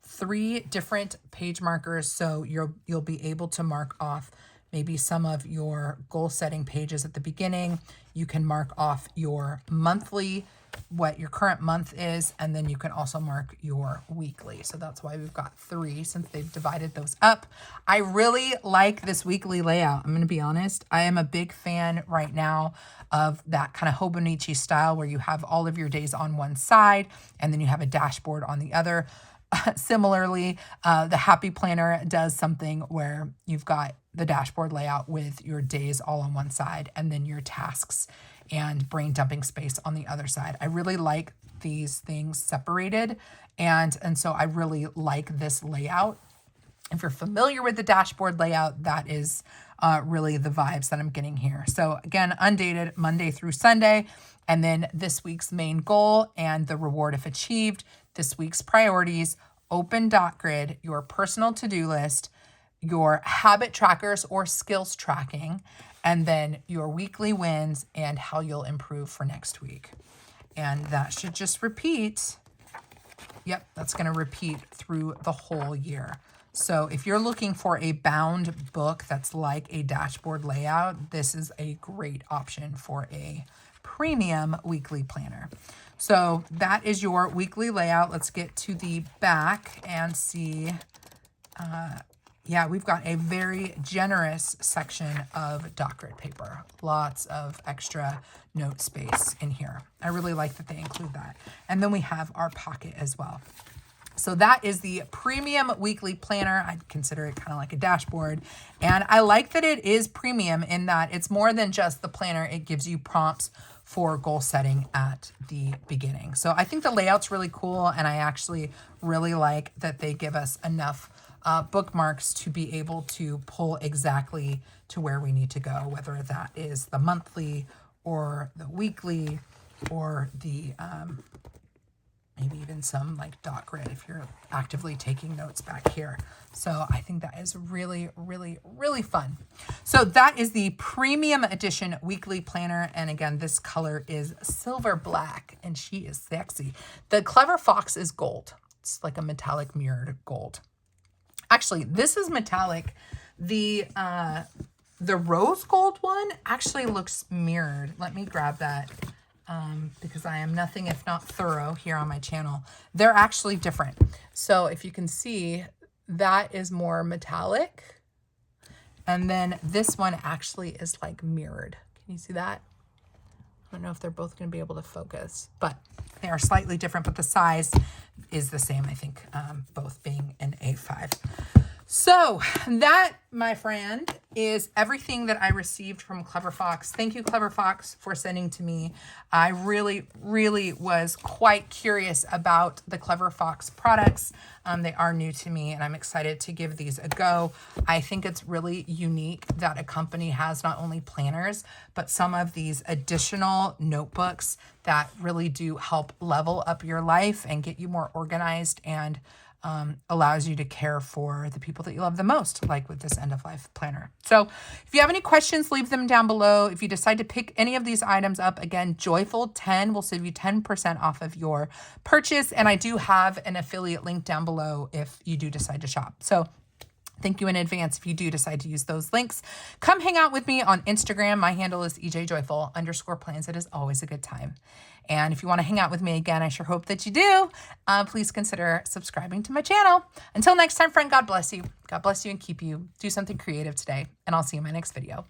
3 different page markers. So you'll be able to mark off maybe some of your goal setting pages at the beginning. You can mark off your monthly, what your current month is, and then you can also mark your weekly. So that's why we've got 3, since they've divided those up. I really like this weekly layout. I'm going to be honest. I am a big fan right now of that kind of Hobonichi style where you have all of your days on one side and then you have a dashboard on the other. Similarly, the Happy Planner does something where you've got the dashboard layout with your days all on one side and then your tasks and brain dumping space on the other side. I really like these things separated, and so I really like this layout. If you're familiar with the dashboard layout, that is really the vibes that I'm getting here. So again, undated Monday through Sunday, and then this week's main goal and the reward if achieved, this week's priorities, open dot grid, your personal to-do list, your habit trackers or skills tracking, and then your weekly wins and how you'll improve for next week. And that should just repeat. Yep, that's going to repeat through the whole year. So if you're looking for a bound book that's like a dashboard layout, this is a great option for a premium weekly planner. So that is your weekly layout. Let's get to the back and see. Yeah, we've got a very generous section of dot grid paper. Lots of extra note space in here. I really like that they include that. And then we have our pocket as well. So that is the premium weekly planner. I'd consider it kind of like a dashboard. And I like that it is premium in that it's more than just the planner. It gives you prompts for goal setting at the beginning. So I think the layout's really cool. And I actually really like that they give us enough bookmarks to be able to pull exactly to where we need to go, whether that is the monthly or the weekly or the maybe even some like dot grid if you're actively taking notes back here. So I think that is really, really, really fun. So that is the premium edition weekly planner. And again, this color is silver black and she is sexy. The Clever Fox is gold. It's like a metallic mirrored gold. Actually, this is metallic. The rose gold one actually looks mirrored. Let me grab that because I am nothing if not thorough here on my channel. They're actually different. So if you can see, that is more metallic. And then this one actually is like mirrored. Can you see that? I don't know if they're both going to be able to focus, but they are slightly different, but the size is the same, I think, both being an A5. So that, my friend, is everything that I received from Clever Fox. Thank you, Clever Fox, for sending to me. I really, really was quite curious about the Clever Fox products. They are new to me, and I'm excited to give these a go. I think it's really unique that a company has not only planners, but some of these additional notebooks that really do help level up your life and get you more organized and allows you to care for the people that you love the most, like with this end of life planner. So if you have any questions, leave them down below. If you decide to pick any of these items up, again, Joyful10 will save you 10% off of your purchase. And I do have an affiliate link down below if you do decide to shop. So thank you in advance if you do decide to use those links. Come hang out with me on Instagram. My handle is ejjoyful_plans. It is always a good time. And if you want to hang out with me again, I sure hope that you do. Please consider subscribing to my channel. Until next time, friend, God bless you. God bless you and keep you. Do something creative today. And I'll see you in my next video.